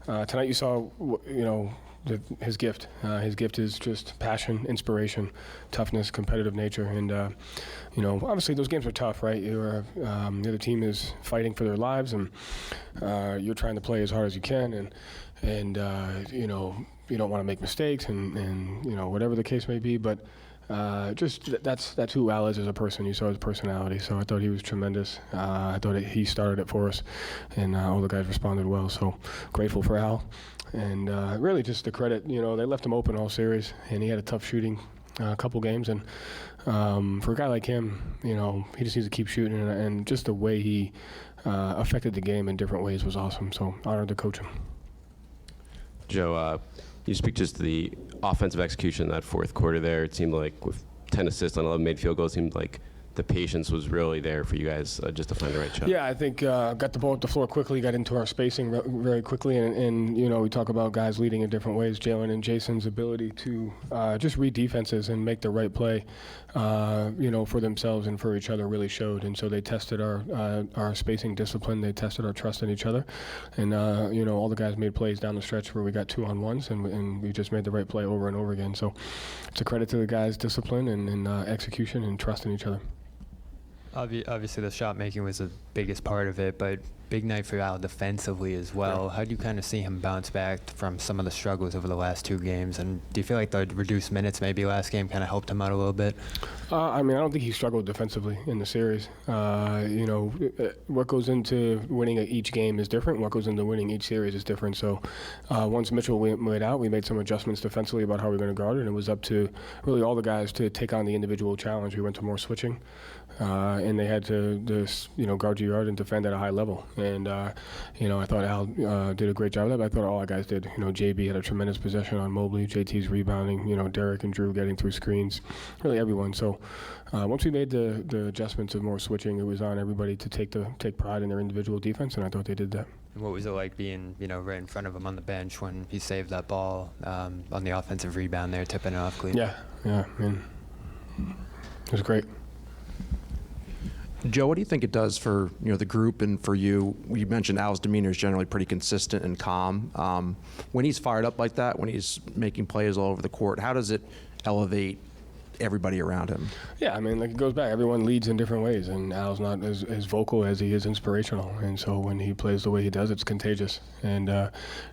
Tonight you saw, his gift. His gift is just passion, inspiration, toughness, competitive nature, and obviously those games are tough, right? The other team is fighting for their lives, and you're trying to play as hard as you can, and you don't want to make mistakes, and whatever the case may be, but. That's who Al is as a person. You saw his personality, so I thought he was tremendous. I thought he started it for us, and all the guys responded well. So grateful for Al, and really just the credit. They left him open all series, and he had a tough shooting couple games, and for a guy like him, he just needs to keep shooting, and just the way he affected the game in different ways was awesome. So honored to coach him. Joe, you speak just to the offensive execution in that fourth quarter there. It seemed like with 10 assists on 11 made field goals, it seemed like the patience was really there for you guys just to find the right shot. Yeah, I think got the ball up the floor quickly, got into our spacing very quickly, and we talk about guys leading in different ways. Jalen and Jason's ability to just read defenses and make the right play, for themselves and for each other really showed. And so they tested our spacing discipline. They tested our trust in each other. And, all the guys made plays down the stretch where we got 2-on-1s, and we just made the right play over and over again. So it's a credit to the guys' discipline and execution and trust in each other. Obviously, the shot making was the biggest part of it, but big night for Al defensively as well. How do you kind of see him bounce back from some of the struggles over the last two games? And do you feel like the reduced minutes maybe last game kind of helped him out a little bit? I don't think he struggled defensively in the series. What goes into winning each game is different. What goes into winning each series is different. So once Mitchell went out, we made some adjustments defensively about how we were going to guard it, and it was up to really all the guys to take on the individual challenge. We went to more switching. And they had to guard your yard and defend at a high level. And, I thought Al did a great job of that, but I thought all our guys did. JB had a tremendous possession on Mobley. JT's rebounding, Derek and Drew getting through screens, really everyone. So once we made the adjustments of more switching, it was on everybody to take pride in their individual defense, and I thought they did that. And what was it like being, right in front of him on the bench when he saved that ball on the offensive rebound there, tipping it off clean? Yeah, it was great. Joe, what do you think it does for the group and for you? You mentioned Al's demeanor is generally pretty consistent and calm. When he's fired up like that, when he's making plays all over the court, how does it elevate everybody around him? Yeah, it goes back. Everyone leads in different ways, and Al's not as vocal as he is inspirational. And so when he plays the way he does, it's contagious. And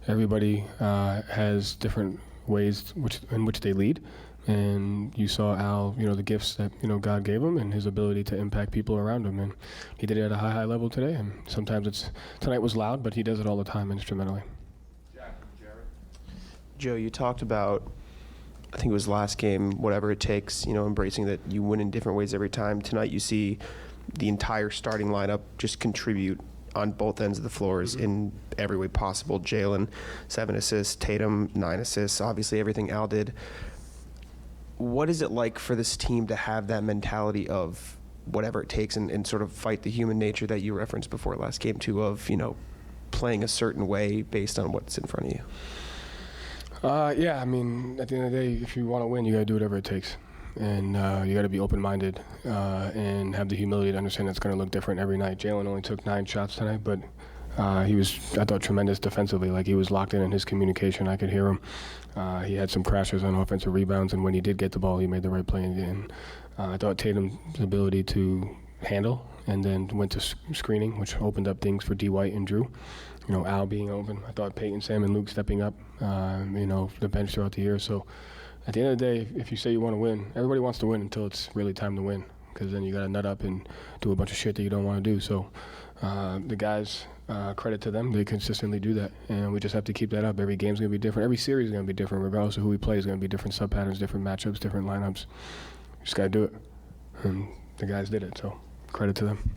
everybody has different ways in which they lead. And you saw Al, the gifts that, God gave him and his ability to impact people around him. And he did it at a high level today. And sometimes tonight was loud, but he does it all the time instrumentally. Joe, you talked about, I think it was last game, whatever it takes, embracing that you win in different ways every time. Tonight you see the entire starting lineup just contribute on both ends of the floors in every way possible. Jalen, 7 assists, Tatum, 9 assists, obviously everything Al did. What is it like for this team to have that mentality of whatever it takes and sort of fight the human nature that you referenced before last game too, of, playing a certain way based on what's in front of you? At the end of the day, if you want to win, you got to do whatever it takes. And you got to be open-minded and have the humility to understand it's going to look different every night. Jalen only took 9 shots tonight, but he was, I thought, tremendous defensively. Like, he was locked in his communication. I could hear him. He had some crashes on offensive rebounds, and when he did get the ball, he made the right play. And I thought Tatum's ability to handle and then went to screening, which opened up things for D. White and Drew. Al being open. I thought Peyton, Sam, and Luke stepping up, the bench throughout the year. So at the end of the day, if you say you want to win, everybody wants to win until it's really time to win, because then you got to nut up and do a bunch of shit that you don't want to do. So the guys, credit to them, they consistently do that, and we just have to keep that up. Every game's going to be different. Every series is going to be different, regardless of who we play. Is going to be different sub-patterns, different matchups, different lineups. You just got to do it, and the guys did it, so credit to them.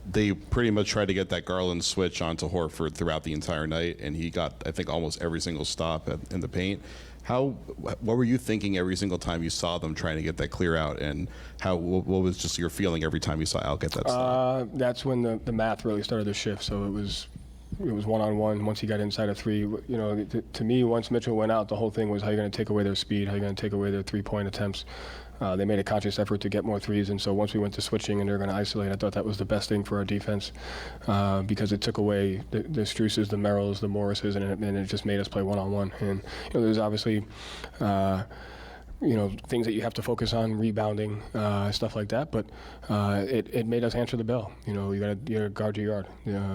They pretty much tried to get that Garland switch onto Horford throughout the entire night, and he got, I think, almost every single stop in the paint. What were you thinking every single time you saw them trying to get that clear out, and what was just your feeling every time you saw Al get that stop? That's when the math really started to shift. So it was it was one-on-one. Once he got inside of three, you know, to me, once Mitchell went out, the whole thing was how you're going to take away their speed, how you're going to take away their three-point attempts. They made a conscious effort to get more threes, and so once we went to switching and they're going to isolate, I thought that was the best thing for our defense because it took away the Struces, the Merrills, the Morrises, and it just made us play one-on-one. And you know, there's obviously you know, things that you have to focus on, rebounding, stuff like that. But it made us answer the bell. You know, you gotta guard your yard.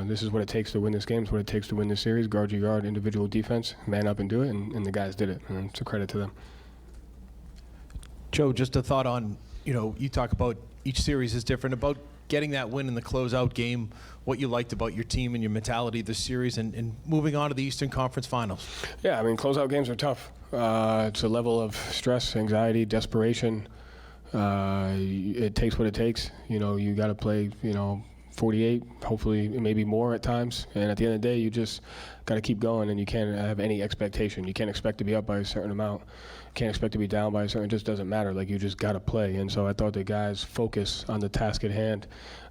This is what it takes to win this game. It's what it takes to win this series. Guard your yard, individual defense, man up and do it. And the guys did it. And it's a credit to them. Joe, just a thought on, you know, you talk about each series is different, about getting that win in the closeout game, what you liked about your team and your mentality this series, and moving on to the Eastern Conference Finals. Yeah, I mean, closeout games are tough. It's a level of stress, anxiety, desperation. It takes what it takes. You know, you got to play, you know, 48, hopefully maybe more at times. And at the end of the day, you just got to keep going, and you can't have any expectation. You can't expect to be up by a certain amount. Can't expect to be down by a certain. It just doesn't matter. Like, you just got to play. And so I thought the guys focus on the task at hand.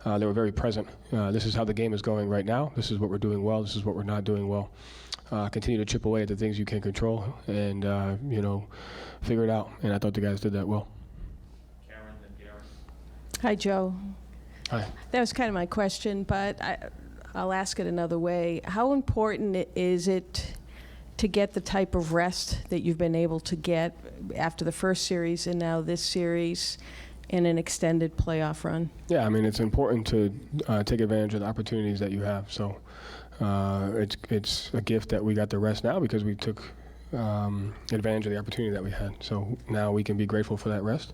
They were very present. This is how the game is going right now. This is what we're doing well. This is what we're not doing well. Continue to chip away at the things you can control and, you know, figure it out. And I thought the guys did that well. Cameron and Garen. Hi, Joe. Hi. That was kind of my question, but I'll ask it another way. How important is it to get the type of rest that you've been able to get after the first series and now this series in an extended playoff run? Yeah, I mean, it's important to take advantage of the opportunities that you have. So it's a gift that we got the rest now because we took advantage of the opportunity that we had. So now we can be grateful for that rest.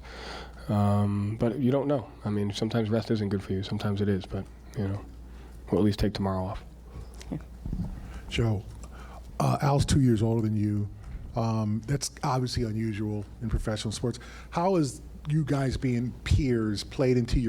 But you don't know. I mean, sometimes rest isn't good for you. Sometimes it is. But, you know, we'll at least take tomorrow off. Joe, Al's 2 years older than you. That's obviously unusual in professional sports. How has you guys being peers played into your